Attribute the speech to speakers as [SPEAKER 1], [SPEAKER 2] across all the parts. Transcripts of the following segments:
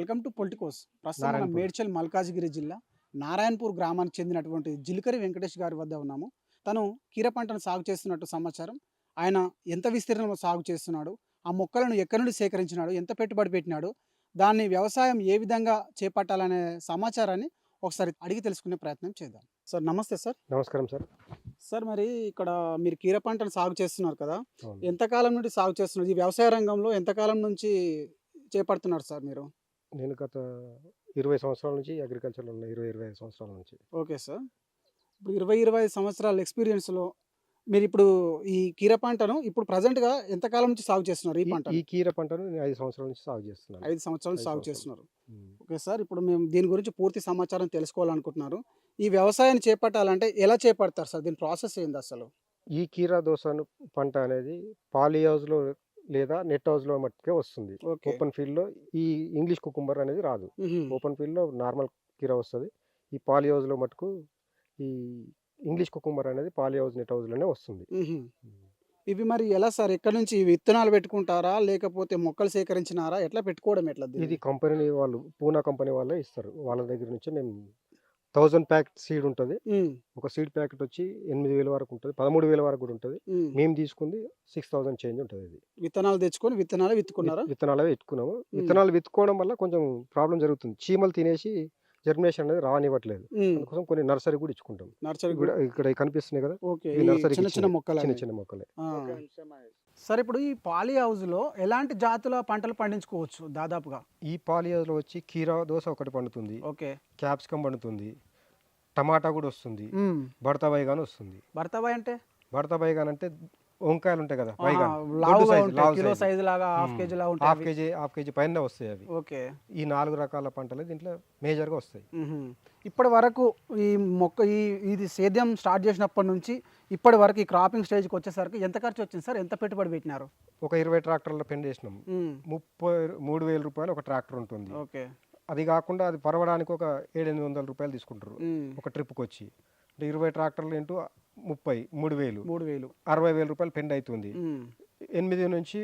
[SPEAKER 1] Welcome to Politicos. ప్రస్తుతం మనం
[SPEAKER 2] నారాయణపూర్.
[SPEAKER 1] మేడ్చల్ మల్కాజిగిరి జిల్లా నారాయణపూర్ గ్రామానికి చెందినటువంటి జిలికరి వెంకటేష్ గారి వద్ద ఉన్నాము. తను కీర పంటను సాగు చేస్తున్నట్టు సమాచారం. ఆయన ఎంత విస్తీర్ణంలో సాగు చేస్తున్నాడు, ఆ మొక్కలను ఎక్కడి నుండి సేకరించినాడు, ఎంత పెట్టుబడి పెట్టినాడు, దాన్ని వ్యవసాయం ఏ విధంగా చేపట్టాలనే సమాచారాన్ని ఒకసారి అడిగి తెలుసుకునే ప్రయత్నం చేద్దాం. సార్ నమస్తే సార్.
[SPEAKER 2] నమస్కారం సార్.
[SPEAKER 1] సార్ మరి ఇక్కడ మీరు కీర పంటను సాగు చేస్తున్నారు కదా,
[SPEAKER 2] అవును.
[SPEAKER 1] ఎంతకాలం నుండి సాగు చేస్తున్నారు? ఈ వ్యవసాయ రంగంలో ఎంతకాలం నుంచి చేపడుతున్నారు సార్ మీరు?
[SPEAKER 2] నేను గత 20 సంవత్సరాల నుంచి అగ్రికల్చర్‌లో ఉన్నా. 25 సంవత్సరాల నుంచి.
[SPEAKER 1] Okay sir. ఇప్పుడు 25 సంవత్సరాల ఎక్స్‌పీరియన్స్‌లో మీరిప్పుడు ఈ కీర పంటను ఇప్పుడు ప్రెజెంట్‌గా ఎంత కాలం నుంచి సాగు చేస్తున్నారు ఈ
[SPEAKER 2] ఈ
[SPEAKER 1] పంటను?
[SPEAKER 2] ఈ కీర పంటను నేను 5 సంవత్సరాల నుంచి సాగు చేస్తున్నాను.
[SPEAKER 1] 5 సంవత్సరాలు
[SPEAKER 2] 5
[SPEAKER 1] సాగు
[SPEAKER 2] సంవత్సరాలు.
[SPEAKER 1] చేస్తున్నారు.
[SPEAKER 2] హ్మ్.
[SPEAKER 1] Okay sir. ఇప్పుడు మేము దీని గురించి పూర్తి సమాచారం తెలుసుకోవాలనుకుంటున్నారు. ఈ వ్యవసాయాన్ని చేపట్టాలంటే ఎలా చేపడతారు సార్? దీని ప్రాసెస్ ఏంది అసలు?
[SPEAKER 2] ఈ కీర దోసను పంట అనేది పాలీ హౌస్‌లో లేదా నెట్ హౌస్‌లో మట్టుకే వస్తుంది.
[SPEAKER 1] ఓకే.
[SPEAKER 2] ఓపెన్ ఫీల్డ్‌లో ఈ ఇంగ్లీష్ కుకుంబర్ అనేది రాదు.
[SPEAKER 1] హుహు.
[SPEAKER 2] ఓపెన్ ఫీల్డ్‌లో నార్మల్ కీర వస్తది. ఈ పాలీ హౌస్‌లో మట్టుకు ఈ ఇంగ్లీష్ కుకుంబర్ అనేది పాలీ హౌస్, నెట్ హౌస్‌లోనే వస్తుంది.
[SPEAKER 1] హుహు.
[SPEAKER 2] హ్మ్.
[SPEAKER 1] ఇవి మరి ఎలా సార్? ఎక్కడి నుంచి విత్తనాలు పెట్టుకుంటారా? లేకపోతే మొక్కలు సేకరించినారా? ఎట్లా పెట్టుకోవడం ఎట్లా
[SPEAKER 2] ఇది
[SPEAKER 1] దీన్ని?
[SPEAKER 2] కంపెనీ వాళ్ళు పూనా కంపెనీ వాళ్ళే ఇస్తారు. వాళ్ళ దగ్గర నుంచి మేము 1000 ప్యాకెట్ సీడ్ ఉంటది.
[SPEAKER 1] హ్మ్.
[SPEAKER 2] ఒక సీడ్ ప్యాకెట్ వచ్చి 8000 వరకు ఉంటది. 13,000 వరకు కూడా ఉంటది.
[SPEAKER 1] హ్మ్.
[SPEAKER 2] మేము తీసుకుంది 6000 చేంజ్ ఉంటది ఇది.
[SPEAKER 1] విత్తనాలు తెచ్చుకొని విత్తనాలే విత్తుకున్నారా?
[SPEAKER 2] విత్తనాలే విత్తుకున్నాము.
[SPEAKER 1] హ్మ్.
[SPEAKER 2] విత్తనాలు విత్తుకోవడం వల్ల కొంచెం ప్రాబ్లమ్ జరుగుతుంది. చీమలు తినేసి జర్మినేషన్ అనేది రానివ్వట్లేదు.
[SPEAKER 1] హ్మ్.
[SPEAKER 2] అందుకోసం కొన్ని నర్సరీ కూడా ఇచ్చుకుంటాం.
[SPEAKER 1] నర్సరీ
[SPEAKER 2] ఇక్కడ ఇక్కడ కనిపిస్తున్నాయి కదా!
[SPEAKER 1] ఓకే.
[SPEAKER 2] ఇవి
[SPEAKER 1] ఈ
[SPEAKER 2] నర్సరీకి
[SPEAKER 1] చిన్న చిన్న
[SPEAKER 2] ఇచ్చినవి. చిన్న
[SPEAKER 1] మొక్కలన్నీ.
[SPEAKER 2] చిన్న మొక్కలే.
[SPEAKER 1] ఆ! సరే ఇప్పుడు ఈ పాలీ హౌస్‌లో ఎలాంటి జాతుల పంటలు పండించుకోవచ్చు దాదాపుగా?
[SPEAKER 2] ఈ పాలియోలో వచ్చి కీరా దోస ఒకటి పండుతుంది.
[SPEAKER 1] ఓకే.
[SPEAKER 2] క్యాప్సికమ్ పండుతుంది. టమాటా కూడా వస్తుంది.
[SPEAKER 1] హ్మ్.
[SPEAKER 2] బడతా బైగాన్ వస్తుంది.
[SPEAKER 1] భర్తబాయ్ అంటే?
[SPEAKER 2] బడతా బైగాన్ అంటే వంకాయలు ఉంటాయి కదా!
[SPEAKER 1] ఆహా!
[SPEAKER 2] బైగాన్. దొడ్డు
[SPEAKER 1] లావుగా
[SPEAKER 2] సైజు,
[SPEAKER 1] ఉంటాయి.
[SPEAKER 2] లావు
[SPEAKER 1] కిలో
[SPEAKER 2] సైజు.
[SPEAKER 1] సైజ్ లాగా హాఫ్
[SPEAKER 2] హ్మ్.
[SPEAKER 1] కేజీలా ఉంటాయి
[SPEAKER 2] హాఫ్
[SPEAKER 1] అవి.
[SPEAKER 2] కేజీ, హాఫ్ కేజీ పైనే వస్తాయి అవి.
[SPEAKER 1] ఓకే.
[SPEAKER 2] ఈ 4 రకాల పంటలు దీంట్లో మేజర్‌గా వస్తాయి.
[SPEAKER 1] హుహు. ఇప్పటి వరకు ఈ మొక్క ఇది సేద్యం స్టార్ట్ చేసినప్పటి నుంచి ఇప్పటి వరకు ఈ క్రాపింగ్ స్టేజ్‌కి వచ్చేసరికి ఎంత ఖర్చు వచ్చింది సార్? ఎంత పెట్టుబడి పెట్టినారు?
[SPEAKER 2] ఒక 20 ట్రాక్టర్ల పెండేసినాం.
[SPEAKER 1] హ్మ్.
[SPEAKER 2] 33,000 ఒక ట్రాక్టర్ ఉంటుంది.
[SPEAKER 1] ఓకే.
[SPEAKER 2] అది కాకుండా అది పరవడానికి ఒక 700-800 తీసుకుంటారు.
[SPEAKER 1] హ్మ్.
[SPEAKER 2] ఒక ట్రిప్‌కొచ్చి. అంటే 20 ట్రాక్టర్లు ఇంటూ 30 3000
[SPEAKER 1] 3000.
[SPEAKER 2] 60,000 పెండ్ అవుతుంది.
[SPEAKER 1] హ్మ్.
[SPEAKER 2] 8 నుంచి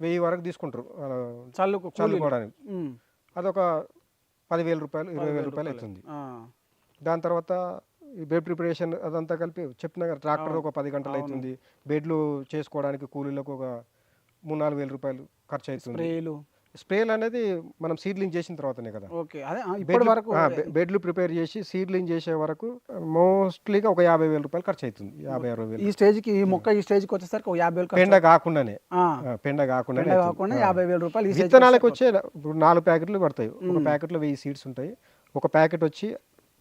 [SPEAKER 2] 1000 వరకు తీసుకుంటారు.
[SPEAKER 1] కూలీలు.
[SPEAKER 2] చల్లుకోవడానికి.
[SPEAKER 1] హ్మ్.
[SPEAKER 2] అదొక 10,000 20,000
[SPEAKER 1] రూపాయలు.
[SPEAKER 2] అవుతుంది.
[SPEAKER 1] ఆ!
[SPEAKER 2] దాని తర్వాత ఈ బెడ్ ప్రిపరేషన్ అదంతా కలిపి చెప్పిన కదా, ట్రాక్టర్
[SPEAKER 1] అవును.
[SPEAKER 2] ఒక 10 గంటలు
[SPEAKER 1] అవును.
[SPEAKER 2] అవుతుంది. బెడ్లు చేసుకోవడానికి కూలీలకు ఒక 3,000-4,000 ఖర్చు అవుతుంది.
[SPEAKER 1] స్ప్రేలు.
[SPEAKER 2] స్ప్రేలు అనేది మనం సీడ్లింగ్ చేసిన తర్వాతనే కదా.
[SPEAKER 1] ఓకే. అదే ఇప్పటి వరకు
[SPEAKER 2] బెడ్లు ప్రిపేర్ చేసి సీడ్లింగ్ చేసే వరకు మోస్ట్లీగా ఒక 50,000 ఖర్చు అవుతుంది. 50-60,000
[SPEAKER 1] ఈ స్టేజ్‌కి ఈ మొక్క ఈ స్టేజ్‌కి వచ్చేసరికి ఒక 50,000 ఖర్చు.
[SPEAKER 2] పెండ కాకుండానే.
[SPEAKER 1] ఆ!
[SPEAKER 2] పెండ కాకుండానే
[SPEAKER 1] పెండ
[SPEAKER 2] అవుతుంది.
[SPEAKER 1] కాకుండా 50,000 రూపాయలు ఈ స్టేజ్‌కి
[SPEAKER 2] విత్తనాలకు
[SPEAKER 1] వచ్చేసరికి
[SPEAKER 2] వచ్చే ఇప్పుడు 4 ప్యాకెట్లు పడతాయి. ఒక ప్యాకెట్లో 1000 సీడ్స్ ఉంటాయి. ఒక ప్యాకెట్ వచ్చి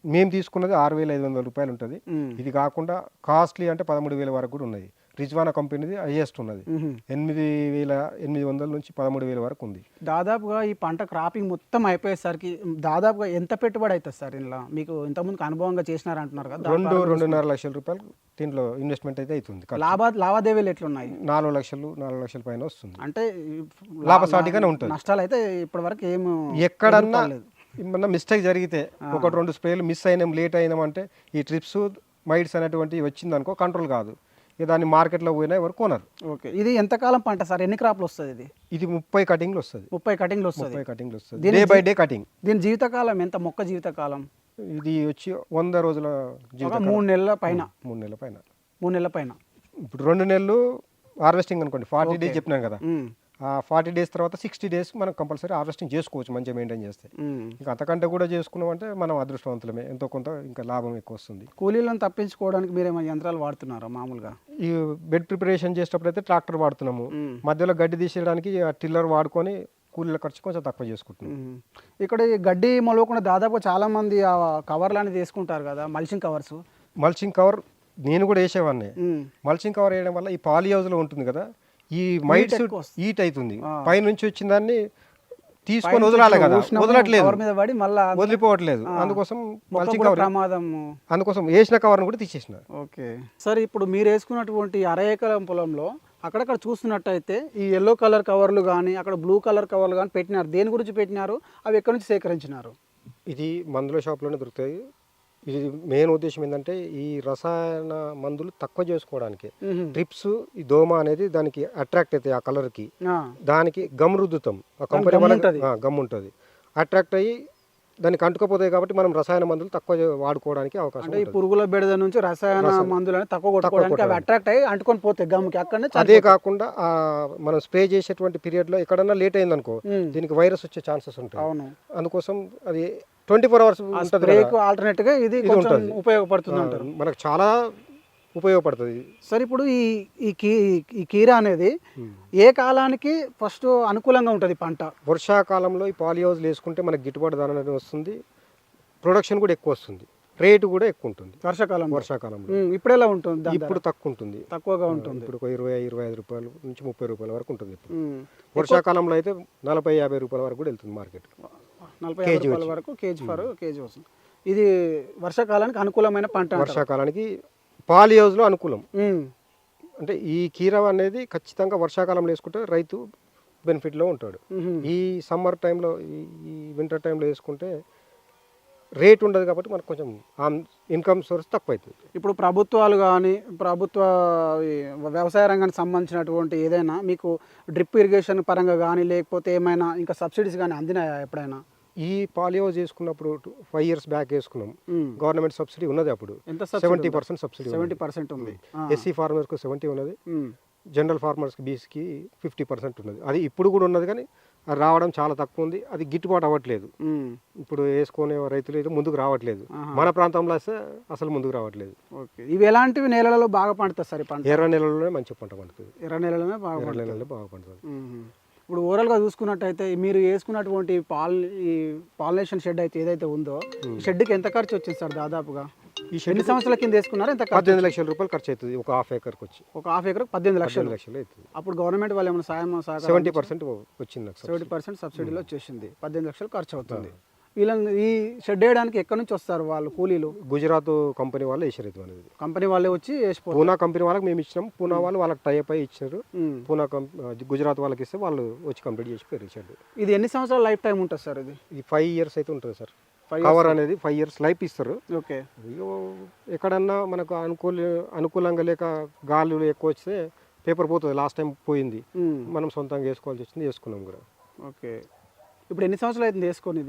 [SPEAKER 2] మేము తీసుకున్నది 6,500 ఉంటుంది.
[SPEAKER 1] హ్మ్.
[SPEAKER 2] ఇది కాకుండా కాస్ట్లీ అంటే 13,000 వరకు కూడా ఉన్నాయి. రిజ్వానా కంపెనీది హైయెస్ట్ ఉన్నది.
[SPEAKER 1] హుహు.
[SPEAKER 2] 8,800 నుంచి 13,000 వరకు ఉంది.
[SPEAKER 1] దాదాపుగా ఈ పంట క్రాపింగ్ మొత్తం అయిపోయేసరికి దాదాపుగా ఎంత పెట్టుబడి అవుతుంది సార్ ఇందులో? మీకు ఇంతకుముందు అనుభవంగా చేసినారంటున్నారు కదా, దాని ప్రకారం
[SPEAKER 2] 2-2.5 లక్షల రూపాయలు దీంట్లో ఇన్వెస్ట్మెంట్ అయితే అవుతుంది. ఖర్చు.
[SPEAKER 1] లావాదేవీలు ఎట్లున్నాయి?
[SPEAKER 2] 4 లక్షల పైన వస్తుంది.
[SPEAKER 1] అంటే
[SPEAKER 2] లాభసాటిగానే ఉంటుంది.
[SPEAKER 1] నష్టాలు అయితే ఇప్పటి వరకు ఏం
[SPEAKER 2] ఎక్కడన్నా
[SPEAKER 1] ఎదుర్కోలేదు.
[SPEAKER 2] ఏమన్నా మిస్టేక్ జరిగితే ఒకటి 2 స్ప్రేలు మిస్ అయినాం, లేట్ అయినాం అంటే ఈ ట్రిప్స్ మైట్స్ అనేటువంటివి వచ్చిందనుకో కంట్రోల్ కాదు. ఇక దాన్ని మార్కెట్లో పోయినా ఎవరు కొనరు.
[SPEAKER 1] ఓకే. ఇది ఎంతకాలం పంట సార్? ఎన్ని క్రాప్లు వస్తుంది ఇది?
[SPEAKER 2] ఇది 30 కటింగ్లు వస్తుంది.
[SPEAKER 1] 30 కటింగ్లు వస్తుంది.
[SPEAKER 2] 30 కటింగ్లు వస్తుంది.
[SPEAKER 1] దీని
[SPEAKER 2] డే బై డే కటింగ్.
[SPEAKER 1] దీని జీవితకాలం ఎంత? మొక్క జీవితకాలం
[SPEAKER 2] ఇది వచ్చి 100 రోజుల
[SPEAKER 1] ఒక
[SPEAKER 2] జీవితం.
[SPEAKER 1] 3 నెలల పైన.
[SPEAKER 2] 3 నెలల పైన.
[SPEAKER 1] 3 నెలల పైన.
[SPEAKER 2] ఇప్పుడు 2 నెలలు హార్వెస్టింగ్ అనుకోండి. 40 డేస్ చెప్పినాం కదా.
[SPEAKER 1] హ్మ్.
[SPEAKER 2] ఆ 40 డేస్ తర్వాత 60 డేస్ మనం కంపల్సరీ హార్వెస్టింగ్ చేసుకోవచ్చు మంచిగా మెయింటైన్ చేస్తే.
[SPEAKER 1] హ్మ్.
[SPEAKER 2] ఇంకా అంతకంటే కూడా చేసుకున్నామంటే మనం అదృష్టవంతులమే. ఎంతో కొంత ఇంకా లాభం ఎక్కువ వస్తుంది.
[SPEAKER 1] కూలీలను తప్పించుకోవడానికి మీరేమైనా యంత్రాలు వాడుతున్నారా మామూలుగా?
[SPEAKER 2] ఈ బెడ్ ప్రిపరేషన్ చేసేటప్పుడు అయితే ట్రాక్టర్ వాడుతున్నాము.
[SPEAKER 1] హ్మ్.
[SPEAKER 2] మధ్యలో గడ్డి తీసేయడానికి ఆ టిల్లర్ వాడుకొని కూలీల ఖర్చు కొంచెం తక్కువ చేసుకుంటున్నాం.
[SPEAKER 1] మ్మ్. ఇక్కడ ఈ గడ్డి మొలవకుండా దాదాపు చాలా మంది ఆ కవర్లు అనేది వేసుకుంటారు కదా, మల్చింగ్ కవర్స్.
[SPEAKER 2] మల్చింగ్ కవర్ నేను కూడా వేసేవాడిని. మల్చింగ్ కవర్ వేయడం వల్ల ఈ పాలీ హౌస్లో ఉంటుంది కదా, ఈ మైట్స్
[SPEAKER 1] ఎక్కువ వస్తుంది.
[SPEAKER 2] హీట్ అవుతుంది.
[SPEAKER 1] ఆ.
[SPEAKER 2] పైనుంచి వచ్చిన దాన్ని తీసుకొని వదలాలి కదా, వదలట్లేదు,
[SPEAKER 1] కవర్ మీద పడి మళ్ళా
[SPEAKER 2] వదిలిపోవట్లేదు. అందుకోసం మల్చింగ్ కవర్,
[SPEAKER 1] ప్రమాదం.
[SPEAKER 2] అందుకోసం వేసిన కవర్ను కూడా తీసేసిన.
[SPEAKER 1] ఓకే. సరే ఇప్పుడు మీరు వేసుకున్నటువంటి 1/2 ఎకరం పొలంలో అక్కడక్కడ చూస్తున్నట్టయితే ఈ ఎల్లో కలర్ కవర్లు కానీ అక్కడ బ్లూ కలర్ కవర్లు కానీ పెట్టినారు. దేని గురించి పెట్టినారు? అవి ఎక్కడి నుంచి సేకరించినారు?
[SPEAKER 2] ఇది మందుల షాప్లోనే దొరుకుతాయి. ఇది మెయిన్ ఉద్దేశం ఏంటంటే ఈ రసాయన మందులు తక్కువ చేసుకోవడానికి. ట్రిప్స్, ఈ దోమ అనేది దానికి అట్రాక్ట్ అవుతాయి ఆ కలర్కి.
[SPEAKER 1] ఆ.
[SPEAKER 2] దానికి గమ్ రుద్దుతాం. ఆ కంపెనీ
[SPEAKER 1] గమ్
[SPEAKER 2] వాళ్ళ
[SPEAKER 1] ఉంటది.
[SPEAKER 2] గమ్ ఉంటుంది. అట్రాక్ట్ అయ్యి దానికి అంటుకపోతాయి కాబట్టి మనం రసాయన మందులు తక్కువ వాడుకోవడానికి అవకాశం
[SPEAKER 1] అంటే ఈ
[SPEAKER 2] ఉంటుంది.
[SPEAKER 1] పురుగుల బెడద నుంచి రసాయన మందులని తక్కువ కొట్టుకోవడానికి అవి అట్రాక్ట్ అయ్యి అంటుకొని పోతాయి గమ్ముకి అక్కడనే
[SPEAKER 2] అదే కాకుండా మనం స్ప్రే చేసేటువంటి పీరియడ్లో ఎక్కడన్నా లేట్ అయిందనుకో దీనికి వైరస్ వచ్చే ఛాన్సెస్ ఉంటాయి.
[SPEAKER 1] అవును.
[SPEAKER 2] అందుకోసం అది 24 hours ఉంటుంది కదా.
[SPEAKER 1] ఆల్టర్నేట్ గా ఇది కొంచెం ఉపయోగపడుతుంది అంటారు.
[SPEAKER 2] మనకు చాలా ఉపయోగపడుతుంది.
[SPEAKER 1] సరే ఇప్పుడు ఈ కీరా అనేది ఏ కాలానికి ఫస్ట్ అనుకూలంగా ఉంటుంది పంట?
[SPEAKER 2] వర్షాకాలంలో ఈ పాలిహౌజ్లు వేసుకుంటే మనకు గిట్టుబాటు ధర అనేది వస్తుంది, ప్రొడక్షన్ కూడా ఎక్కువ వస్తుంది, రేటు కూడా ఎక్కువ ఉంటుంది. వర్షాకాలంలో
[SPEAKER 1] ఇప్పుడు ఎలా ఉంటుంది?
[SPEAKER 2] ఇప్పుడు తక్కువ ఉంటుంది,
[SPEAKER 1] తక్కువగా ఉంటుంది.
[SPEAKER 2] ఇప్పుడు 20-25 రూపాయలు నుంచి 30 రూపాయల వరకు ఉంటుంది. ఇప్పుడు వర్షాకాలంలో అయితే 40-50 రూపాయల వరకు కూడా వెళ్తుంది మార్కెట్.
[SPEAKER 1] 40 రూపాయల వరకు కేజీ వస్తుంది. ఇది వర్షాకాలానికి అనుకూలమైన పంట.
[SPEAKER 2] వర్షాకాలానికి పాలిహౌజ్లో అనుకూలం. అంటే ఈ కీరా అనేది ఖచ్చితంగా వర్షాకాలంలో వేసుకుంటే రైతు బెనిఫిట్లో ఉంటాడు. ఈ సమ్మర్ టైంలో ఈ వింటర్ టైంలో వేసుకుంటే రేట్ ఉండదు కాబట్టి మనకు కొంచెం ఇన్కమ్ సోర్స్ తక్కువ అవుతుంది.
[SPEAKER 1] ఇప్పుడు ప్రభుత్వాలు కానీ వ్యవసాయ రంగానికి సంబంధించినటువంటి ఏదైనా మీకు డ్రిప్ ఇరిగేషన్ పరంగా కానీ లేకపోతే ఏమైనా ఇంకా సబ్సిడీస్ కానీ అందినాయా ఎప్పుడైనా?
[SPEAKER 2] ఈ పాలిహౌజ్ చేసుకున్నప్పుడు 5 years బ్యాక్ వేసుకున్నాం. గవర్నమెంట్ సబ్సిడీ ఉన్నది. అప్పుడు 70% సబ్సిడీ,
[SPEAKER 1] 70% ఉంది.
[SPEAKER 2] ఎస్సీ ఫార్మర్స్కి 70 ఉన్నది, జనరల్ ఫార్మర్స్కి బీసీకి 50% ఉన్నది. అది ఇప్పుడు కూడా ఉన్నది కానీ అది రావడం చాలా తక్కువ ఉంది. అది గిట్టుబాటు అవ్వట్లేదు. ఇప్పుడు వేసుకునే రైతులు అయితే ముందుకు రావట్లేదు. మన ప్రాంతంలో వస్తే అసలు ముందుకు రావట్లేదు.
[SPEAKER 1] ఇవి ఎలాంటివి నేలలలో బాగా పండుతుంది సార్? పంట
[SPEAKER 2] ఎర్ర నేలలోనే మంచి పంట పండుతుంది.
[SPEAKER 1] ఎర్ర నేలలోనే
[SPEAKER 2] బాగా పండుతుంది.
[SPEAKER 1] ఇప్పుడు ఓవరాల్గా చూసుకున్నట్టయితే మీరు వేసుకున్నటువంటి పాలినేషన్ షెడ్ అయితే ఏదైతే ఉందో షెడ్కి ఎంత ఖర్చు వచ్చింది సార్ దాదాపుగా?
[SPEAKER 2] ఈ షెడ్
[SPEAKER 1] ఎన్ని సంవత్సరాల కింద వేసుకున్నారు? ఎంత?
[SPEAKER 2] 18 లక్షల రూపాయలు ఖర్చు అవుతుంది. ఒక హాఫ్ ఏకర్కి వచ్చి
[SPEAKER 1] ఒక హాఫ్ ఏకర్ 18 లక్షలు
[SPEAKER 2] అవుతుంది.
[SPEAKER 1] అప్పుడు గవర్నమెంట్ వాళ్ళు ఏమైనా సాయం
[SPEAKER 2] 70% వచ్చింది.
[SPEAKER 1] 70% సబ్సిడీలో వచ్చేసింది. 18 లక్షలు ఖర్చు అవుతుంది. వీళ్ళని ఈ షెడ్ వేయడానికి ఎక్కడి నుంచి వస్తారు వాళ్ళు కూలీలు?
[SPEAKER 2] గుజరాత్ కంపెనీ వాళ్ళు వేసారు. అనేది
[SPEAKER 1] కంపెనీ వాళ్ళే వచ్చి వేసిపోతారు.
[SPEAKER 2] పూనా కంపెనీ వాళ్ళకి మేము ఇచ్చినాం. పూనా వాళ్ళు వాళ్ళకి టైప్ అయి ఇచ్చినారు. పూనా గుజరాత్ వాళ్ళకి ఇస్తే వాళ్ళు వచ్చి కంప్లీట్ చేసి పేరు ఇచ్చారు.
[SPEAKER 1] ఇది ఎన్ని సంవత్సరాల లైఫ్ టైం ఉంటుంది సార్? ఇది
[SPEAKER 2] 5 years అయితే ఉంటుంది సార్. కవర్ అనేది 5 years లైఫ్ ఇస్తారు.
[SPEAKER 1] ఓకే.
[SPEAKER 2] ఎక్కడన్నా మనకు అనుకూలంగా లేక గాలులు ఎక్కువ వస్తే పేపర్ పోతుంది. లాస్ట్ టైం పోయింది, మనం సొంతంగా వేసుకోవాల్సి వచ్చింది, వేసుకున్నాం కూడా.
[SPEAKER 1] ఓకే. ఇప్పుడు ఎన్ని సంవత్సరాలు అవుతుంది వేసుకొని?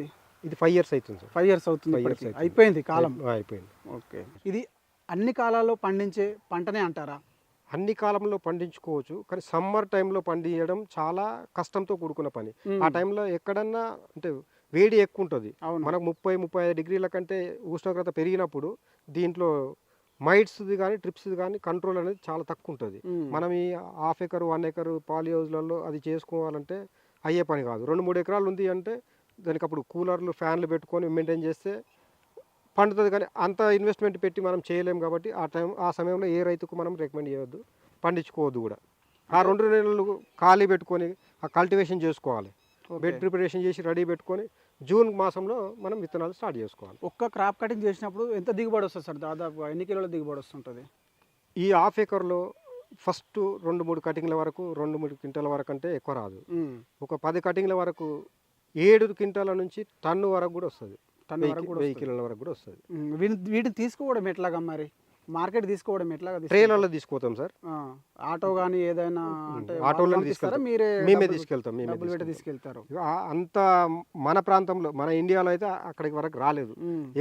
[SPEAKER 2] ఇది 5 years అవుతుంది సార్.
[SPEAKER 1] 5 years అవుతుంది. అయిపోయింది కాలం.
[SPEAKER 2] అయిపోయింది.
[SPEAKER 1] ఓకే. ఇది అన్ని కాలాల్లో పండించే పంటనే అంటారా?
[SPEAKER 2] అన్ని కాలంలో పండించుకోవచ్చు, కానీ సమ్మర్ టైంలో పండించడం చాలా కష్టంతో కూడుకున్న పని. ఆ టైంలో ఎక్కడన్నా అంటే వేడి ఎక్కువ ఉంటుంది. మనకు 30-35 డిగ్రీల కంటే ఉష్ణోగ్రత పెరిగినప్పుడు దీంట్లో మైట్స్ది కానీ ట్రిప్స్ది కానీ కంట్రోల్ అనేది చాలా తక్కువ ఉంటుంది. మనం ఈ హాఫ్ ఏకర్ 1 acre పాలిహౌజ్లలో అది చేసుకోవాలంటే అయ్యే పని కాదు. 2-3 ఎకరాలు ఉంది అంటే దానికి అప్పుడు కూలర్లు ఫ్యాన్లు పెట్టుకొని మెయింటైన్ చేస్తే పండుతుంది. కానీ అంత ఇన్వెస్ట్మెంట్ పెట్టి మనం చేయలేము కాబట్టి ఆ సమయంలో ఏ రైతుకు మనం రికమెండ్ చేయవద్దు, పండించుకోవద్దు కూడా. ఆ 2 నెలలు ఖాళీ పెట్టుకొని ఆ కల్టివేషన్ చేసుకోవాలి. బెడ్ ప్రిపరేషన్ చేసి రెడీ పెట్టుకొని జూన్ మాసంలో మనం విత్తనాలు స్టార్ట్ చేసుకోవాలి.
[SPEAKER 1] ఒక్క క్రాప్ కటింగ్ చేసినప్పుడు ఎంత దిగుబడి వస్తుంది సార్? దాదాపుగా ఎన్ని కిలోల దిగుబడి వస్తుంటుంది?
[SPEAKER 2] ఈ హాఫ్ ఏకర్లో ఫస్ట్ 2-3 కటింగ్ల వరకు 2-3 క్వింటాల వరకు అంటే ఎక్కువ రాదు. ఒక 10 కటింగ్ల వరకు 7 క్వింటాల నుంచి టన్ను వరకు కూడా వస్తుంది. 1000 కిలోల వరకు కూడా వస్తుంది.
[SPEAKER 1] వీటిని తీసుకోవడం ఎట్లాగా మరి? మార్కెట్ తీసుకోవడం ఎట్లాగా?
[SPEAKER 2] ట్రైలర్లో తీసుకుపోతాం సార్.
[SPEAKER 1] ఆటో కానీ ఏదైనా
[SPEAKER 2] ఆటోలో మేమే తీసుకెళ్తాం.
[SPEAKER 1] తీసుకెళ్తారు.
[SPEAKER 2] అంత మన ప్రాంతంలో మన ఇండియాలో అయితే అక్కడికి వరకు రాలేదు.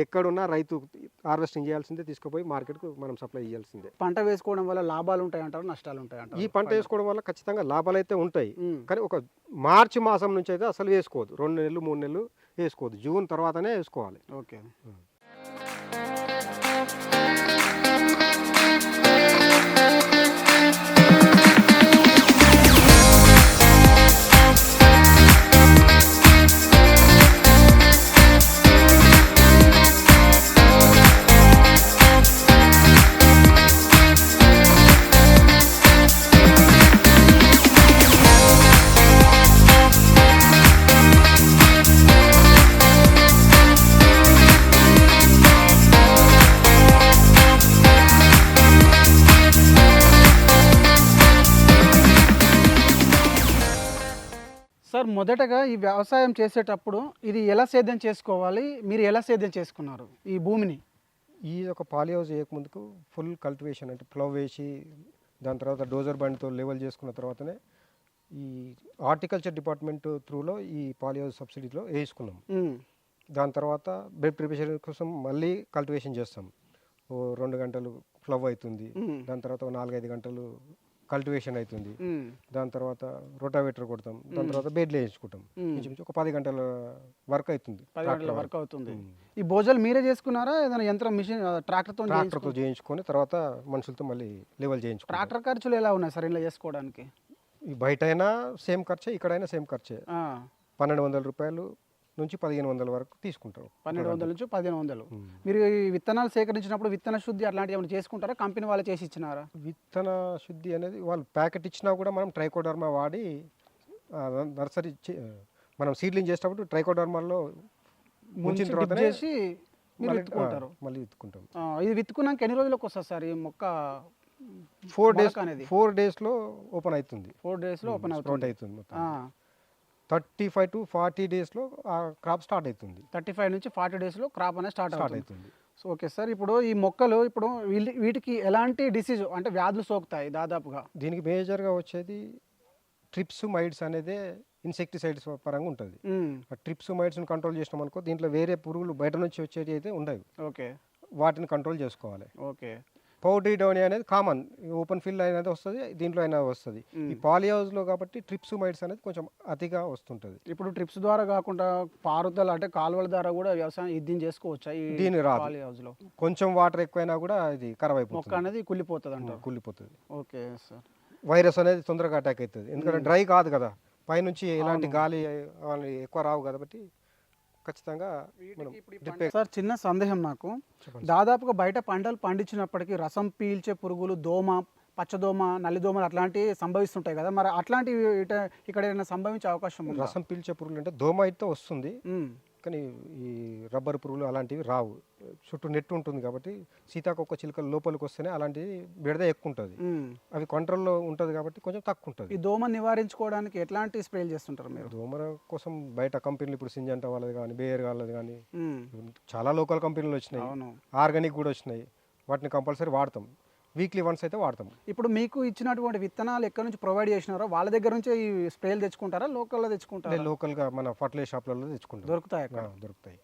[SPEAKER 2] ఎక్కడున్నా రైతు హార్వెస్టింగ్ చేయాల్సిందే, తీసుకుపోయి మార్కెట్కు మనం సప్లై చేయాల్సిందే.
[SPEAKER 1] పంట వేసుకోవడం వల్ల లాభాలు ఉంటాయి అంటారు, నష్టాలు ఉంటాయి అంటారు?
[SPEAKER 2] ఈ పంట వేసుకోవడం వల్ల ఖచ్చితంగా లాభాలు అయితే ఉంటాయి. కానీ ఒక మార్చి మాసం నుంచి అయితే అసలు వేసుకోవద్దు. 2 నెలలు 3 నెలలు వేసుకోవద్దు. జూన్ తర్వాతనే వేసుకోవాలి.
[SPEAKER 1] ఓకే. సార్, మొదటగా ఈ వ్యవసాయం చేసేటప్పుడు ఇది ఎలా సేద్యం చేసుకోవాలి? మీరు ఎలా సేద్యం చేసుకున్నారు ఈ భూమిని?
[SPEAKER 2] ఈ యొక్క పాలిహౌజ్ చేయకముందుకు ఫుల్ కల్టివేషన్ అంటే ప్లవ్ వేసి దాని తర్వాత డోజర్ బండితో లెవెల్ చేసుకున్న తర్వాతనే ఈ హార్టికల్చర్ డిపార్ట్మెంట్ త్రూలో ఈ పాలిహౌస్ సబ్సిడీలో వేసుకున్నాం. దాని తర్వాత బెడ్ ప్రిపరేషన్ కోసం మళ్ళీ కల్టివేషన్ చేస్తాం. ఓ 2 గంటలు ఫ్లవ్ అవుతుంది, దాని తర్వాత 4-5 గంటలు కల్టివేషన్ అవుతుంది, దాని తర్వాత రొటావేటర్ కొడతాం, దాని తర్వాత బెడ్లు వేయించుకుంటాం. ఇంచుమించు ఒక 10 గంటల వర్క్ అవుతుంది.
[SPEAKER 1] 10 గంటల వర్క్ అవుతుంది. ఈ భోజనాలు మీరే చేసుకున్నారా, ఏదైనా యంత్రం మిషన్ ట్రాక్టర్తో
[SPEAKER 2] చేయించుకొని తర్వాత మనుషులతో మళ్ళీ లెవెల్ చేయించుకుంటాం.
[SPEAKER 1] ట్రాక్టర్ ఖర్చులు ఎలా ఉన్నాయి సార్ ఇలా చేసుకోవడానికి?
[SPEAKER 2] ఈ బయట అయినా సేమ్ ఖర్చే, ఇక్కడైనా సేమ్ ఖర్చే. 1200 రూపాయలు నుంచి 1500 వరకు తీసుకుంటారు.
[SPEAKER 1] 1200 నుంచి 1500. మీరు ఈ విత్తనాలు సేకరించినప్పుడు విత్తన శుద్ధి అట్లాంటివి ఏమైనా చేసుకుంటారా, కంపెనీ వాళ్ళు చేసి ఇచ్చినారా?
[SPEAKER 2] విత్తన శుద్ధి అనేది వాళ్ళు ప్యాకెట్ ఇచ్చినా కూడా మనం ట్రైకోడర్మా వాడి నర్సరీ మనం సీడ్లింగ్ చేసేటప్పుడు ట్రైకోడర్మాలో ముంచిన తర్వాత
[SPEAKER 1] చేసి మీరు విత్తుకుంటారు.
[SPEAKER 2] మళ్ళీ విత్తుకుంటాం.
[SPEAKER 1] ఇది విత్తుకున్నాక ఎన్ని రోజులకు వస్తుంది సార్ ఈ మొక్క?
[SPEAKER 2] 4 డేస్లో ఓపెన్ అవుతుంది.
[SPEAKER 1] 4 డేస్లో ఓపెన్ అవుతుంది.
[SPEAKER 2] మొత్తం 35 to 40 డేస్లో ఆ క్రాప్ స్టార్ట్ అవుతుంది.
[SPEAKER 1] 35 నుంచి 40 డేస్లో క్రాప్ అనేది స్టార్ట్ అవుతుంది.
[SPEAKER 2] సో
[SPEAKER 1] ఓకే సార్, ఇప్పుడు ఈ మొక్కలు ఇప్పుడు వీటికి ఎలాంటి డిసీజ్ అంటే వ్యాధులు సోకుతాయి దాదాపుగా?
[SPEAKER 2] దీనికి మేజర్గా వచ్చేది ట్రిప్స్ మైడ్స్ అనేదే ఇన్సెక్టిసైడ్స్ పరంగా ఉంటుంది. ఆ ట్రిప్స్ మైడ్స్ని కంట్రోల్ చేసినాం అనుకో, దీంట్లో వేరే పురుగులు బయట నుంచి వచ్చేవి అయితే ఉండవు.
[SPEAKER 1] ఓకే,
[SPEAKER 2] వాటిని కంట్రోల్ చేసుకోవాలి.
[SPEAKER 1] ఓకే.
[SPEAKER 2] పౌడరిడోనియా అనేది కామన్, ఓపెన్ ఫీల్డ్ అనేది వస్తుంది, దీంట్లో అయినా వస్తుంది. ఈ పాలిహౌస్లో కాబట్టి ట్రిప్స్ మైడ్స్ అనేది కొంచెం అతిగా వస్తుంటుంది.
[SPEAKER 1] ఇప్పుడు ట్రిప్స్ ద్వారా కాకుండా పారుదల అంటే కాలువల ద్వారా కూడా వ్యవసాయం ఇది చేసుకోవచ్చా?
[SPEAKER 2] దీని రాదు, కొంచెం వాటర్ ఎక్కువైనా కూడా ఇది ఖరాబ్ అయిపోతుంది,
[SPEAKER 1] మొక్క అనేది కుళ్ళిపోతుంది అంట.
[SPEAKER 2] కుళ్ళిపోతుంది.
[SPEAKER 1] Okay sir.
[SPEAKER 2] వైరస్ అనేది తొందరగా అటాక్ అవుతుంది, ఎందుకంటే డ్రై కాదు కదా, పైనుంచి ఎలాంటి గాలి ఎక్కువ రావు కాబట్టి ఖచ్చితంగా.
[SPEAKER 1] సార్ చిన్న సందేహం నాకు, దాదాపుగా బయట పంటలు పండించినప్పటికీ రసం పీల్చే పురుగులు, దోమ, పచ్చదోమ, నల్లిదోమలు అట్లాంటివి సంభవిస్తుంటాయి కదా, మరి అట్లాంటివి ఇక్కడ ఏదైనా సంభవించే అవకాశం ఉంది?
[SPEAKER 2] రసం పీల్చే పురుగులు అంటే దోమ అయితే వస్తుంది, కానీ ఈ రబ్బర్ పురుగులు అలాంటివి రావు. చుట్టూ నెట్ ఉంటుంది కాబట్టి సీతాకొక చిలుకలు లోపలికి వస్తేనే అలాంటివి బెడద ఎక్కువ ఉంటుంది. అవి కంట్రోల్లో ఉంటుంది కాబట్టి కొంచెం తక్కువ ఉంటుంది.
[SPEAKER 1] ఈ దోమ నివారించుకోవడానికి ఎట్లాంటి స్ప్రేలు చేస్తుంటారు మీరు?
[SPEAKER 2] దోమల కోసం బయట కంపెనీలు ఇప్పుడు సింజంటా వాళ్ళది కానీ, బేయర్ వాళ్ళది కానీ చాలా లోకల్ కంపెనీలు వచ్చినాయి, ఆర్గానిక్ కూడా వచ్చినాయి. వాటిని కంపల్సరీ వాడతాం, వీక్లీ వన్స్ అయితే వాడతాం.
[SPEAKER 1] ఇప్పుడు మీకు ఇచ్చినటువంటి విత్తనాలు ఎక్కడి నుంచి ప్రొవైడ్ చేసినారో వాళ్ళ దగ్గర నుంచి ఈ స్ప్రేలు తెచ్చుకుంటారా, లోకల్లో తెచ్చుకుంటారా?
[SPEAKER 2] లోకల్గా మన ఫర్టిలైజర్ షాప్లలో తెచ్చుకుంటాం.
[SPEAKER 1] దొరుకుతాయి?
[SPEAKER 2] దొరుకుతాయి.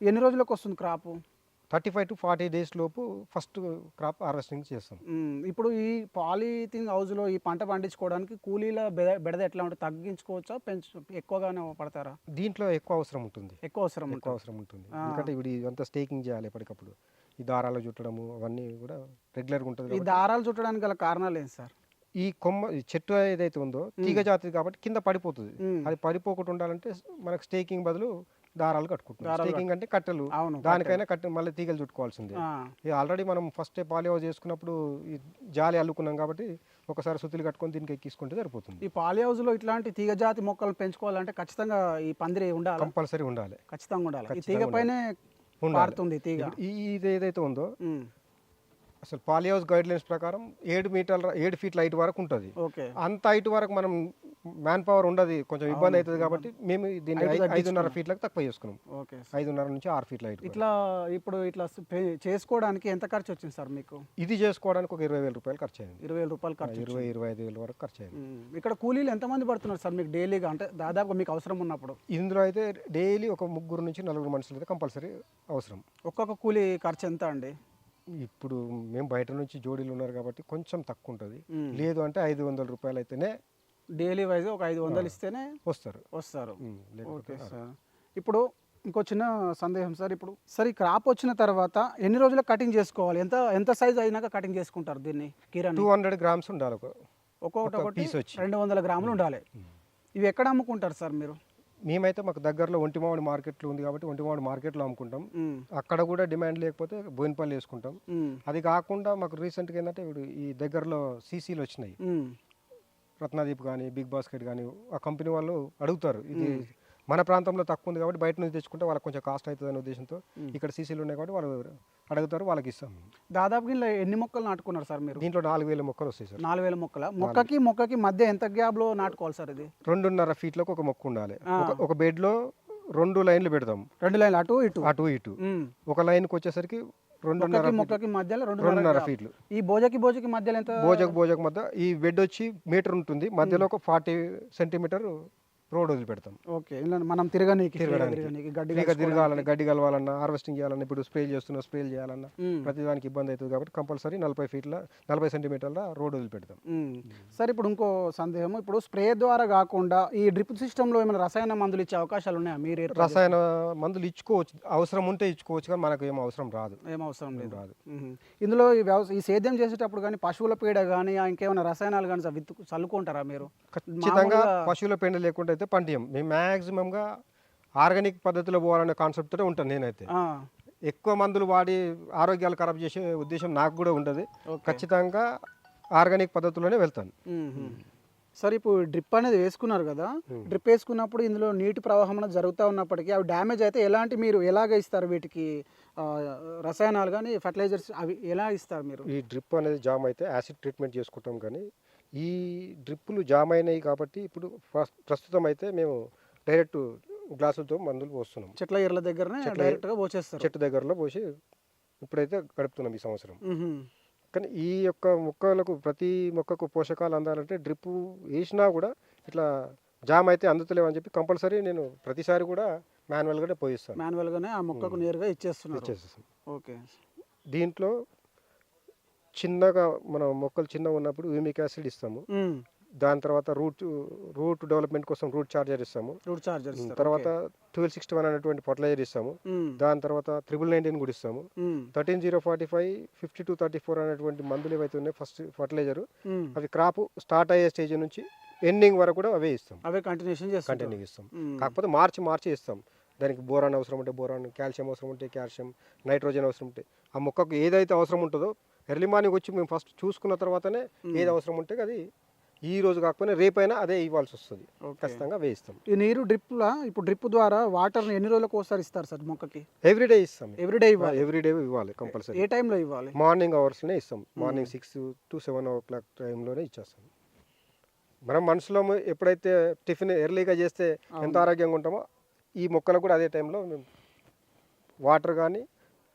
[SPEAKER 1] ఎన్ని రోజులకు వస్తుంది క్రాప్?
[SPEAKER 2] 35 to 40 డేస్ లోపు ఫస్ట్ క్రాప్ హార్వెస్టింగ్ చేస్తాం.
[SPEAKER 1] ఇప్పుడు ఈ పాలిథిన్ హౌస్లో ఈ పంట పండించుకోవడానికి కూలీల బెడద ఎట్లా ఉంటుంది? తగ్గించుకోవచ్చా, ఎక్కువగానే పడతారా?
[SPEAKER 2] దీంట్లో ఎక్కువ అవసరం ఉంటుంది.
[SPEAKER 1] ఎక్కువ అవసరం
[SPEAKER 2] ఉంటుంది, ఎందుకంటే ఇప్పుడు ఇదంతా స్టేకింగ్ చేయాలి ఎప్పటికప్పుడు. ఈ దారాలు చుట్టడము అవన్నీ కూడా రెగ్యులర్గా ఉంటుంది.
[SPEAKER 1] ఈ దారాలు చుట్టడానికి గల కారణాలు ఏంటి సార్?
[SPEAKER 2] ఈ చెట్టు ఏదైతే ఉందో తీగ జాతిది కాబట్టి కింద పడిపోతుంది. అది పడిపోకుండా ఉండాలంటే మనకు స్టేకింగ్ బదులు దారాలు కట్టుకుంటున్నాం. స్టేకింగ్ అంటే కట్టెలు, దానికైనా కట్టె మళ్ళీ తీగలు చుట్టుకోవాల్సిందే. ఆల్రెడీ మనం ఫస్ట్ పాలిహౌస్ చేసుకున్నప్పుడు ఈ జాలి అల్లుకున్నాం కాబట్టి ఒకసారి సుత్తులు కట్టుకొని దీనికి ఎక్కించుకుంటే సరిపోతుంది.
[SPEAKER 1] ఈ పాలిహౌస్లో ఇట్లాంటి తీగ జాతి మొక్కలు పెంచుకోవాలంటే ఖచ్చితంగా ఈ పందిరి ఉండాలి,
[SPEAKER 2] కంపల్సరీ ఉండాలి,
[SPEAKER 1] ఖచ్చితంగా ఉండాలి. ఈ తీగ పైనే పారుతుంది తీగ.
[SPEAKER 2] ఇది ఏదైతే ఉందో అసలు పాలిహౌస్ గైడ్ లైన్స్ ప్రకారం 7 ఫీట్ల హైట్ వరకు ఉంటుంది. అంత హైట్ వరకు మనం మ్యాన్ పవర్ ఉండదు, కొంచెం ఇబ్బంది అవుతుంది కాబట్టి మేము దీన్ని 5.5 ఫీట్లకు తక్కువ చేసుకున్నాం. 5.5 నుంచి 6 ఫీట్ల హైట్.
[SPEAKER 1] ఇప్పుడు ఇట్లా చేసుకోవడానికి ఎంత ఖర్చు వచ్చింది సార్ మీకు?
[SPEAKER 2] ఇది చేసుకోవడానికి ఒక 20,000 రూపాయలు ఖర్చు అయింది.
[SPEAKER 1] 20,000 రూపాయలు ఖర్చు?
[SPEAKER 2] 20-25,000 వరకు ఖర్చు అయింది.
[SPEAKER 1] ఇక్కడ కూలీలు ఎంతమంది పడుతున్నారు సార్ మీకు డైలీగా, అంటే దాదాపు మీకు అవసరం ఉన్నప్పుడు?
[SPEAKER 2] ఇందులో అయితే డైలీ ఒక 3 నుంచి 4 మనుషులు అయితే కంపల్సరీ అవసరం.
[SPEAKER 1] ఒక్కొక్క కూలీ ఖర్చు ఎంత అండి?
[SPEAKER 2] ఇప్పుడు మేము బయట నుంచి జోడీలు ఉన్నారు కాబట్టి కొంచెం తక్కువ ఉంటుంది, లేదు అంటే 500 రూపాయలు అయితేనే
[SPEAKER 1] డైలీ వైజ్ ఒక 500 ఇస్తేనే వస్తారు. Okay sir. ఇప్పుడు ఇంకో చిన్న సందేహం సార్, ఇప్పుడు సరే ఈ క్రాప్ వచ్చిన తర్వాత ఎన్ని రోజులకు కటింగ్ చేసుకోవాలి? ఎంత సైజ్ అయినాక కటింగ్ చేసుకుంటారు దీన్ని? కిరాణా
[SPEAKER 2] 200 గ్రామ్స్ ఉండాలి,
[SPEAKER 1] ఒక్కొక్కటి పీస్ వచ్చి 200 గ్రాములు ఉండాలి. ఇవి ఎక్కడ అమ్ముకుంటారు సార్ మీరు?
[SPEAKER 2] మేమైతే మాకు దగ్గరలో ఒంటిమామిడి మార్కెట్లో ఉంది కాబట్టి ఒంటిమామిడి మార్కెట్లో అమ్ముకుంటాం. అక్కడ కూడా డిమాండ్ లేకపోతే బోయినపల్లి వేసుకుంటాం. అది కాకుండా మాకు రీసెంట్గా ఏంటంటే ఇప్పుడు ఈ దగ్గరలో సీసీలు వచ్చినాయి, రత్నదీప్ కానీ బిగ్ బాస్కెట్ కానీ, ఆ కంపెనీ వాళ్ళు అడుగుతారు. ఇది మన ప్రాంతంలో తక్కువ ఉంది కాబట్టి బయట నుంచి తెచ్చుకుంటే వాళ్ళకి కొంచెం కాస్ట్ అవుతుంది అనే ఉద్దేశంతో ఇక్కడ సీసీలు ఉన్నాయి కాబట్టి వాళ్ళు అడుగుతారు, వాళ్ళకి ఇస్తాం.
[SPEAKER 1] దాదాపు ఎన్ని మొక్కలు నాటుకున్నారు సార్ మీరు?
[SPEAKER 2] దీంట్లో 4,000 మొక్కలు వస్తాయి సార్.
[SPEAKER 1] 4,000 మొక్కల? మొక్కకి మధ్య ఎంత గ్యాప్లో నాటుకోవాలి సార్ ఇది?
[SPEAKER 2] 2.5 ఫీట్లకు ఒక మొక్క ఉండాలి. ఒక బెడ్లో 2 లైన్లు పెడతాం,
[SPEAKER 1] 2 లైన్లు అటు ఇటు.
[SPEAKER 2] ఒక లైన్కి వచ్చేసరికి
[SPEAKER 1] మొక్కకి మధ్యలో
[SPEAKER 2] 2.5 ఫీట్లు.
[SPEAKER 1] ఈ బోజకి మధ్యలో ఎంత?
[SPEAKER 2] బోజకు మధ్య ఈ బెడ్ వచ్చి మీటర్ ఉంటుంది, మధ్యలో ఒక 40 సెంటీమీటర్ రోడ్ వదిలిపెడతాం.
[SPEAKER 1] ఓకే, ఇలా మనం తిరగడానికి
[SPEAKER 2] గడ్డి కలవాలన్నా, హార్వెస్టింగ్ చేయాలన్నా, ఇప్పుడు స్ప్రే చేయాలన్నా ప్రతి దానికి ఇబ్బంది అవుతుంది కాబట్టి కంపల్సరీ 40 సెంటీమీటర్ల రోడ్ వదిలిపెడతాం.
[SPEAKER 1] సరే, ఇప్పుడు ఇంకో సందేహం, ఇప్పుడు స్ప్రే ద్వారా కాకుండా ఈ డ్రిప్ సిస్టంలో ఏమైనా రసాయన మందులు ఇచ్చే అవకాశాలు ఉన్నాయా? మీరు
[SPEAKER 2] రసాయన మందులు ఇచ్చుకోవచ్చు, అవసరం ఉంటే ఇచ్చుకోవచ్చు, కానీ మనకు ఏం అవసరం రాదు.
[SPEAKER 1] రాదు. ఇందులో ఈ సేద్యం చేసేటప్పుడు కానీ పశువుల పేడ కానీ ఇంకేమైనా రసాయనాలు కానీ చల్లుకుంటారా మీరు?
[SPEAKER 2] ఖచ్చితంగా పశువుల పేడ లేకుండా అయితే పండియం. మేము మ్యాక్సిమంగా ఆర్గానిక్ పద్ధతిలో పోవాలనే కాన్సెప్ట్తో ఉంటాను నేనైతే. ఎక్కువ మందులు వాడి ఆరోగ్యాలు ఖరాబ్ చేసే ఉద్దేశం నాకు కూడా ఉంటుంది. ఖచ్చితంగా ఆర్గానిక్ పద్ధతిలోనే వెళ్తాను.
[SPEAKER 1] సరే, ఇప్పుడు డ్రిప్ అనేది వేసుకున్నారు కదా, డ్రిప్ వేసుకున్నప్పుడు ఇందులో నీటి ప్రవాహం అనేది జరుగుతూ ఉన్నప్పటికీ అవి డ్యామేజ్ అయితే మీరు ఎలాగ ఇస్తారు వీటికి? రసాయనాలు కానీ ఫర్టిలైజర్స్ అవి ఎలా ఇస్తారు మీరు?
[SPEAKER 2] ఈ డ్రిప్ అనేది జామ్ అయితే యాసిడ్ ట్రీట్మెంట్ చేసుకుంటాం, కానీ ఈ డ్రిప్పులు జామ్ అయినాయి కాబట్టి ఇప్పుడు ప్రస్తుతం అయితే మేము డైరెక్ట్ గ్లాసులతో మందులు పోస్తున్నాం.
[SPEAKER 1] చెట్ల ఎర్ల దగ్గరనే డైరెక్ట్గా పోసేస్తారు.
[SPEAKER 2] చెట్టు దగ్గరలో పోసి ఇప్పుడైతే గడుపుతున్నాం ఈ సంవత్సరం. కానీ ఈ యొక్క మొక్కలకు ప్రతి మొక్కకు పోషకాలు అందాలంటే డ్రిప్ వేసినా కూడా ఇట్లా జామ్ అయితే అందుతలేవు అని చెప్పి కంపల్సరీ నేను ప్రతిసారి కూడా మాన్యువల్గానే పోయిస్తాను.
[SPEAKER 1] మాన్యువల్గానే ఆ మొక్కకు నేరుగా ఇచ్చేస్తాం. ఓకే,
[SPEAKER 2] దీంట్లో చిన్నగా మనం మొక్కలు చిన్నగా ఉన్నప్పుడు హ్యూమిక్ యాసిడ్ ఇస్తాము. దాని తర్వాత రూట్ డెవలప్మెంట్ కోసం రూట్ చార్జర్ ఇస్తాము. తర్వాత 1261 అనేటువంటి ఫర్టిలైజర్ ఇస్తాము. దాని తర్వాత 9919 కూడా ఇస్తాము. 13045 5234 అనేటువంటి మందులు ఏవైతే ఉన్నాయో ఫస్ట్ ఫర్టిలైజర్, అవి క్రాప్ స్టార్ట్ అయ్యే స్టేజ్ నుంచి ఎండింగ్ వరకు కూడా అవే ఇస్తాం. కంటిన్యూ ఇస్తాం. కాకపోతే మార్చి ఇస్తాం. దానికి బోరాన్ అవసరం ఉంటే బోరాన్, కాల్షియం అవసరం ఉంటే కాల్షియం, నైట్రోజన్ అవసరం ఉంటే ఆ మొక్కకు ఏదైతే అవసరం ఉంటుందో ఎర్లీ మార్నింగ్ వచ్చి మేము ఫస్ట్ చూసుకున్న తర్వాతనే ఏది అవసరం ఉంటే అది ఈ రోజు కాకపోయినా రేపైనా అదే ఇవ్వాల్సి వస్తుంది. ఖచ్చితంగా వేయిస్తాం.
[SPEAKER 1] ఈ నీరు ఇప్పుడు డ్రిప్ ద్వారా వాటర్ ఎన్ని రోజులకు ఒకసారి ఇస్తారు సార్ మొక్కకి?
[SPEAKER 2] ఎవ్రీడే ఇస్తాం.
[SPEAKER 1] ఎవ్రీడే
[SPEAKER 2] ఇవ్వాలి కంపల్సరీ.
[SPEAKER 1] ఏ టైంలో ఇవ్వాలి?
[SPEAKER 2] మార్నింగ్ అవర్స్లోనే ఇస్తాం. మార్నింగ్ 6 to 7 o'clock టైంలోనే ఇచ్చేస్తాం. మనం మనుషులో ఎప్పుడైతే టిఫిన్ ఎర్లీగా చేస్తే ఎంత ఆరోగ్యంగా ఉంటామో ఈ మొక్కలకు కూడా అదే టైంలో మేము వాటర్ కానీ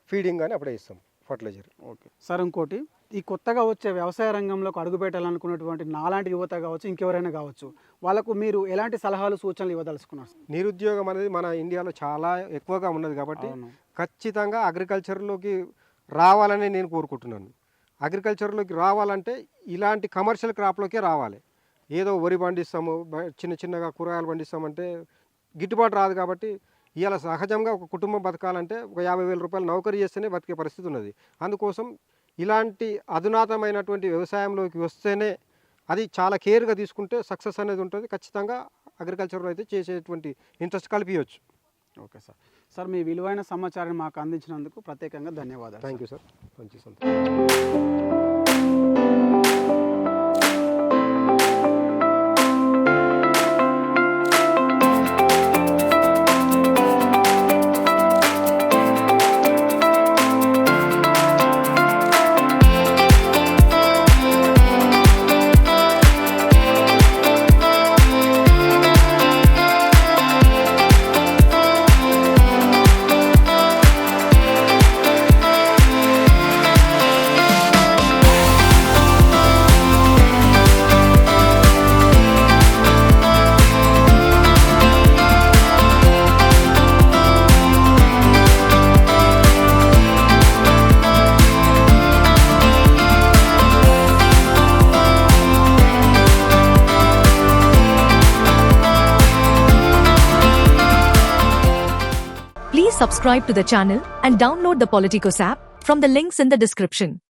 [SPEAKER 2] ఫీడింగ్ కానీ అప్పుడే ఇస్తాం ఫర్టిలైజర్.
[SPEAKER 1] ఓకే సార్, ఇంకోటి, ఈ కొత్తగా వచ్చే వ్యవసాయ రంగంలోకి అడుగు పెట్టాలనుకున్నటువంటి నాలాంటి యువత కావచ్చు, ఇంకెవరైనా కావచ్చు, వాళ్ళకు మీరు ఎలాంటి సలహాలు సూచనలు ఇవ్వదలుచుకున్నారు?
[SPEAKER 2] నిరుద్యోగం అనేది మన ఇండియాలో చాలా ఎక్కువగా ఉన్నది కాబట్టి ఖచ్చితంగా అగ్రికల్చర్లోకి రావాలని నేను కోరుకుంటున్నాను. అగ్రికల్చర్లోకి రావాలంటే ఇలాంటి కమర్షియల్ క్రాప్లోకే రావాలి. ఏదో వరి పండిస్తాము, చిన్నగా కూరగాయలు పండిస్తామంటే గిట్టుబాటు రాదు. కాబట్టి ఇవాళ సహజంగా ఒక కుటుంబం బతకాలంటే ఒక 50,000 రూపాయలు నౌకరీ చేస్తేనే బతికే పరిస్థితి ఉన్నది. అందుకోసం ఇలాంటి అధునాతమైనటువంటి వ్యవసాయంలోకి వస్తేనే అది చాలా కేర్గా తీసుకుంటే సక్సెస్ అనేది ఉంటుంది. ఖచ్చితంగా అగ్రికల్చర్లో అయితే చేసేటువంటి ఇంట్రెస్ట్ కల్పించవచ్చు.
[SPEAKER 1] ఓకే సార్, మీ విలువైన సమాచారాన్ని మాకు అందించినందుకు ప్రత్యేకంగా ధన్యవాదాలు.
[SPEAKER 2] Thank you sir. మంచి సంతోషం.
[SPEAKER 3] Please subscribe to the channel and download the Politicos app from the links in the description.